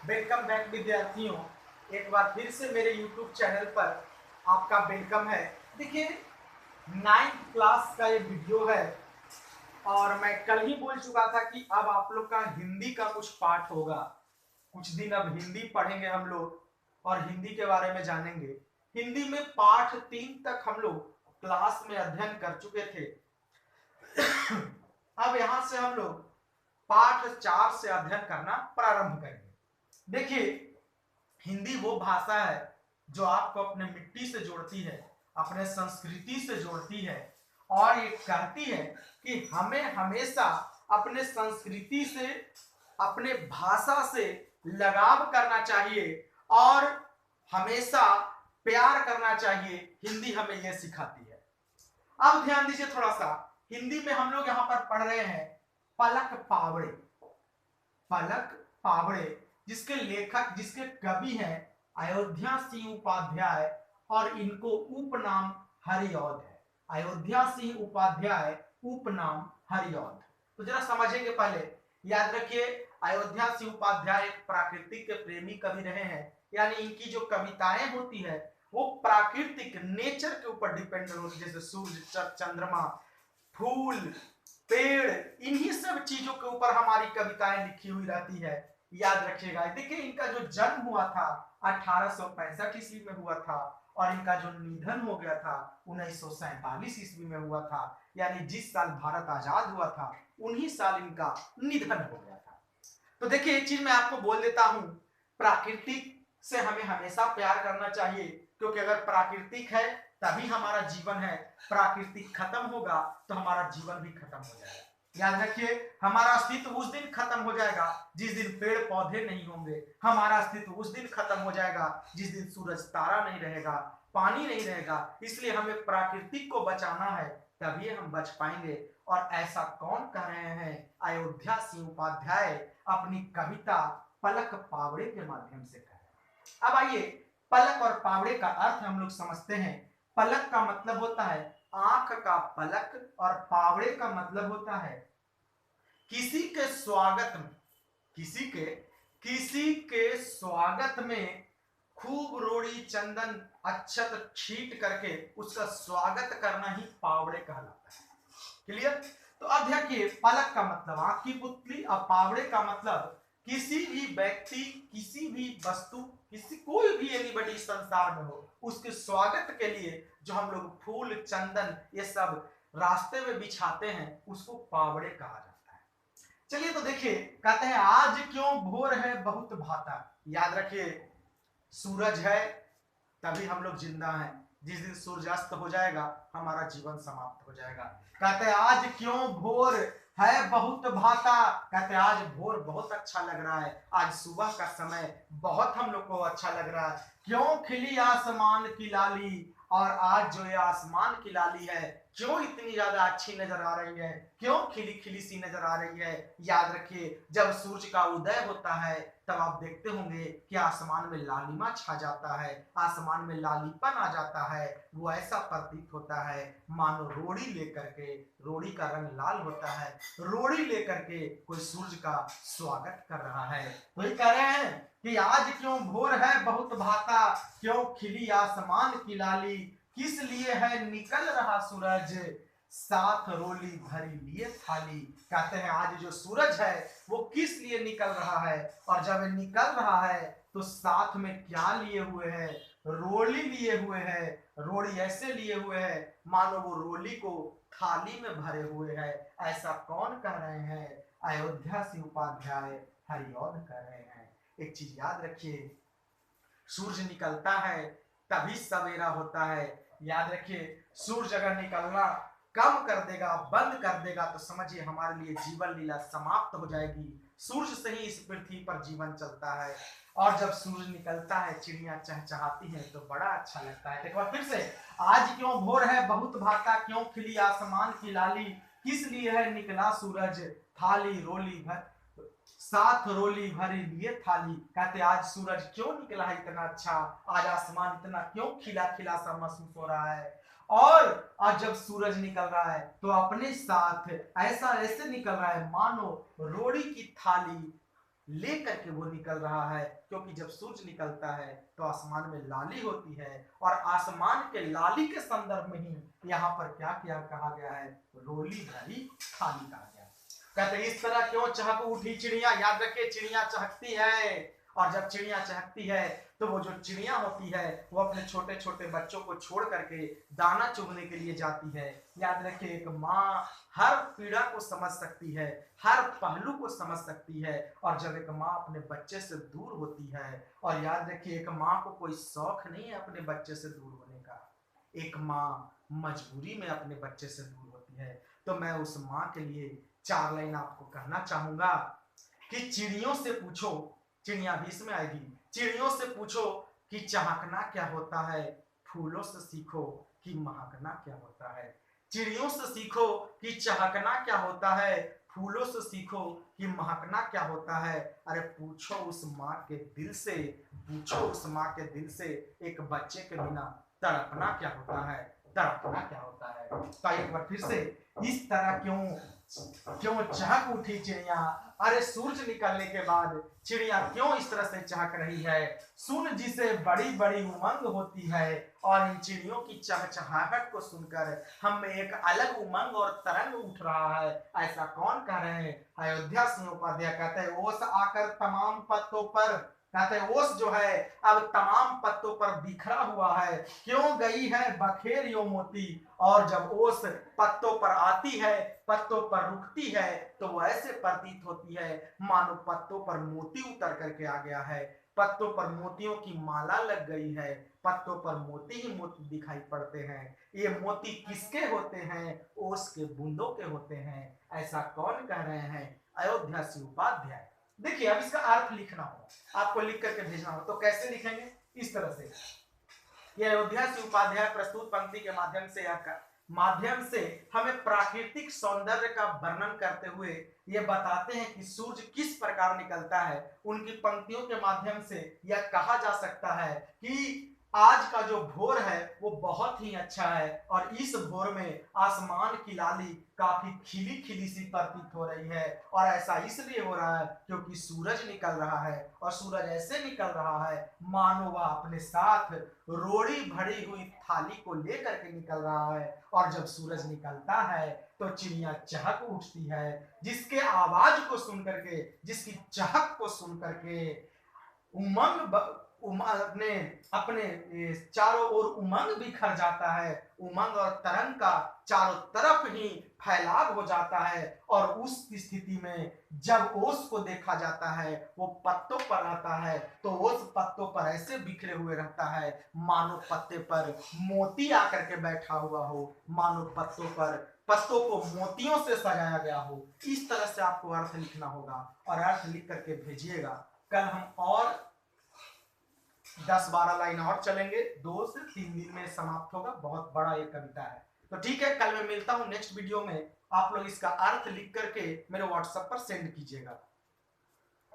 Welcome back विद्यार्थियों। एक बार फिर से मेरे YouTube चैनल पर आपका वेलकम है। देखिए, 9th क्लास का ये वीडियो है और मैं कल ही बोल चुका था कि अब आप लोग का हिंदी का कुछ पाठ होगा। कुछ दिन अब हिंदी पढ़ेंगे हम लोग और हिंदी के बारे में जानेंगे। हिंदी में पाठ 3 तक हम लोग क्लास में अध्ययन कर चुके थे। अब यहां से हम लोग पाठ 4 से अध्ययन करना प्रारंभ करेंगे। देखिए, हिंदी वो भाषा है जो आपको अपने मिट्टी से जोड़ती है, अपने संस्कृति से जोड़ती है और ये कहती है कि हमें हमेशा अपने संस्कृति से, अपने भाषा से लगाव करना चाहिए और हमेशा प्यार करना चाहिए। हिंदी हमें यह सिखाती है। अब ध्यान दीजिए थोड़ा सा, हिंदी में हम लोग यहां पर पढ़ रहे हैं पलक पावड़े। पलक पावड़े जिसके लेखक, जिसके कवि हैं अयोध्या सिंह उपाध्याय और इनको उपनाम हरिऔध है। अयोध्या सिंह उपाध्याय, उपनाम हरिऔध। तो जरा समझेंगे पहले। याद रखिए, अयोध्या सिंह उपाध्याय एक प्राकृतिक के प्रेमी कवि रहे हैं। यानी इनकी जो कविताएं होती है वो प्राकृतिक, नेचर के ऊपर डिपेंड होती है, जैसे सूर्य, चंद्रमा, फूल, पेड़, इन्हीं सब चीजों के ऊपर हमारी कविताएं लिखी हुई रहती है। याद रखिएगा। देखिए, इनका जो जन्म हुआ था 1865 ईस्वी में हुआ था और इनका जो निधन हो गया था 1947 ईस्वी में हुआ था। यानी जिस साल भारत आजाद हुआ था उन्हीं साल इनका निधन हो गया था। तो देखिए, एक चीज मैं आपको बोल देता हूं, प्राकृतिक से हमें हमेशा प्यार करना चाहिए, क्योंकि अगर प्राकृतिक है तभी हमारा जीवन है। प्राकृतिक खत्म होगा तो हमारा जीवन भी खत्म हो जाएगा। याद रखिए, हमारा अस्तित्व उस दिन खत्म हो जाएगा जिस दिन पेड़ पौधे नहीं होंगे। हमारा अस्तित्व उस दिन खत्म हो जाएगा जिस दिन सूरज तारा नहीं रहेगा, पानी नहीं रहेगा। इसलिए हमें प्राकृतिक को बचाना है, तभी हम बच पाएंगे। और ऐसा कौन कह रहे हैं? अयोध्या सिंह उपाध्याय अपनी कविता पलक पावड़े के माध्यम से कह रहे हैं। अब आइए, पलक और पावड़े का अर्थ हम लोग समझते हैं। पलक का मतलब होता है आंख का पलक और पावड़े का मतलब होता है किसी के स्वागत में, किसी के स्वागत में खूब रोड़ी, चंदन, अक्षत छीट करके उसका स्वागत करना ही पावड़े कहलाता है। क्लियर? तो अब देखिए, पलक का मतलब आंख की पुतली और पावड़े का मतलब किसी भी व्यक्ति, किसी भी वस्तु, किसी कोई भी एनीबॉडी संसार में हो, उसके स्वागत के लिए जो हम लोग फूल, चंदन ये सब रास्ते में बिछाते हैं उसको पावड़े कहा जाता है। चलिए, तो देखिए, कहते हैं आज क्यों भोर है बहुत भाता। याद रखिए, सूरज है तभी हम लोग जिंदा हैं। जिस दिन सूर्यास्त हो जाएगा हमारा जीवन समाप्त हो जाएगा। कहते हैं आज क्यों भोर है बहुत भाता। कहते हैं आज भोर बहुत अच्छा लग रहा है, आज सुबह का समय बहुत हम लोग को अच्छा लग रहा है। क्यों खिली आसमान की लाली, और आज जो ये आसमान की लाली है क्यों इतनी ज्यादा अच्छी नजर आ रही है, क्यों खिली खिली सी नजर आ रही है। याद रखिए, जब सूरज का उदय होता है तब आप देखते होंगे कि आसमान में लालिमा छा जाता है, आसमान में लालीपन आ जाता है। वो ऐसा प्रतीत होता है मानो रोड़ी लेकर के, रोड़ी का रंग लाल होता है, रोड़ी लेकर के कोई सूरज का स्वागत कर रहा है। वही कह रहे हैं कि आज क्यों भोर है बहुत भाता, क्यों खिली आसमान की लाली, किस लिए है निकल रहा सूरज, साथ रोली भरी लिए थाली। कहते हैं आज जो सूरज है वो किस लिए निकल रहा है, और जब निकल रहा है तो साथ में क्या लिए हुए है? रोली लिए हुए है। रोड़ी ऐसे लिए हुए है मानो वो रोली को थाली में भरे हुए है। ऐसा कौन कह रहे हैं? अयोध्या सिंह उपाध्याय हरिऔध कह रहे हैं। एक चीज याद रखिए, सूरज निकलता है तभी सवेरा होता है। याद रखिए, सूरज अगर निकलना कम कर देगा, बंद कर देगा, तो समझिए हमारे लिए जीवन लीला समाप्त हो जाएगी। सूरज से ही इस पृथ्वी पर जीवन चलता है और जब सूरज निकलता है चिड़िया चहचहाती हैं तो बड़ा अच्छा लगता है। एक बार फिर से, आज क्यों भोर है बहुत भाता, क्यों खिली आसमान की लाली, किस लिए है निकला सूरज, थाली रोली भर, साथ रोली भरी लिए थाली। कहते आज सूरज क्यों निकला है इतना अच्छा, आज आसमान इतना क्यों खिला खिला सा महसूस हो रहा है। और आज जब सूरज निकल रहा है तो अपने साथ ऐसा ऐसे निकल रहा है मानो रोड़ी की थाली ले करके वो निकल रहा है, क्योंकि जब सूरज निकलता है तो आसमान में लाली होती है, और आसमान के लाली के संदर्भ में ही यहाँ पर क्या क्या कहा गया है, रोली भरी थाली कहा गया। कहते इस तरह क्यों चहक उठी चिड़िया। याद रखिए चिड़िया चहकती है, और जब चिड़िया चहकती है तो वो जो चिड़िया होती है वो अपने छोटे छोटे बच्चों को छोड़ करके दाना चुगने के लिए जाती है। याद रखिए एक माँ हर पीड़ा को समझ सकती है, हर पहलू को समझ सकती है, और जब एक माँ अपने बच्चे से दूर होती है, और याद रखिए एक माँ को कोई शौक नहीं है अपने बच्चे से दूर होने का, एक माँ मजबूरी में अपने बच्चे से दूर होती है। तो मैं उस माँ के लिए 4 लाइन आपको कहना चाहूंगा कि चिड़ियों से पूछो, चिड़िया भी इसमें आएगी, चिड़ियों से पूछो कि चहकना क्या होता है, फूलों से सीखो कि महकना क्या होता है। चिड़ियों से सीखो कि चहकना क्या होता है, फूलों से सीखो कि महकना क्या होता है। अरे पूछो उस माँ के दिल से, पूछो उस माँ के दिल से एक बच्चे के बिना तड़पना क्या होता है, तड़पना क्या होता है। तो एक बार फिर से, इस तरह क्यों चहक उठी चिड़िया। अरे सूरज निकलने के बाद चिड़िया क्यों इस तरह से चहक रही है, सुन जिसे बड़ी बड़ी उमंग होती है। और इन चिड़ियों की चहचहाहट को सुनकर हम में एक अलग उमंग और तरंग उठ रहा है। ऐसा कौन कह रहे हैं, अयोध्या सिंह उपाध्याय कहते हैं ओस आकर तमाम पत्तों पर, कहते हैं ओस जो है अब तमाम पत्तों पर बिखरा हुआ है, क्यों गई है बखेर यो मोती। और जब ओस पत्तों पर आती है, पत्तों पर रुकती है, तो वो ऐसे प्रतीत होती है मानो पत्तों पर मोती उतर करके आ गया है, पत्तों पर मोतियों की माला लग गई है, पत्तों पर मोती ही मोती दिखाई पड़ते हैं। ये मोती किसके होते हैं, ओस के बूंदों के होते हैं। ऐसा कौन कह रहे हैं, अयोध्या सिंह उपाध्याय। देखिए अब इसका अर्थ लिखना हो, आपको लिख करके भेजना हो, तो कैसे लिखेंगे, इस तरह से। ये अयोध्या सिंह उपाध्याय प्रस्तुत पंक्ति के माध्यम से हमें प्राकृतिक सौंदर्य का वर्णन करते हुए ये बताते हैं कि सूरज किस प्रकार निकलता है। उनकी पंक्तियों के माध्यम से यह कहा जा सकता है कि आज का जो भोर है वो बहुत ही अच्छा है, और इस भोर में आसमान की लाली काफी खिली खिली सी प्रतीत हो रही है। और ऐसा इसलिए हो रहा है क्योंकि सूरज निकल रहा है, और सूरज ऐसे निकल रहा है मानो वह अपने साथ रोड़ी भरी हुई थाली को लेकर के निकल रहा है। और जब सूरज निकलता है तो चिड़िया चहक उठती है, जिसके आवाज को सुनकर के, जिसकी चहक को सुनकर के अपने अपने चारों ओर उमंग बिखर जाता है, उमंग और तरंग का चारों तरफ ही फैलाव हो जाता है। और उस स्थिति में जब ओस को देखा जाता है वो पत्तों पर रहता है, तो ओस पत्तों पर ऐसे बिखरे हुए रहता है मानो पत्ते पर मोती आकर के बैठा हुआ हो, मानो पत्तों को मोतियों से सजाया गया हो। इस तरह से आपको अर्थ लिखना होगा, और अर्थ लिख करके भेजिएगा। कल हम और 10-12 लाइन और चलेंगे, 2 से 3 दिन में समाप्त होगा, बहुत बड़ा ये कविता है। तो ठीक है, कल मैं मिलता हूं नेक्स्ट वीडियो में। आप लोग इसका अर्थ लिख करके मेरे व्हाट्सएप पर सेंड कीजिएगा।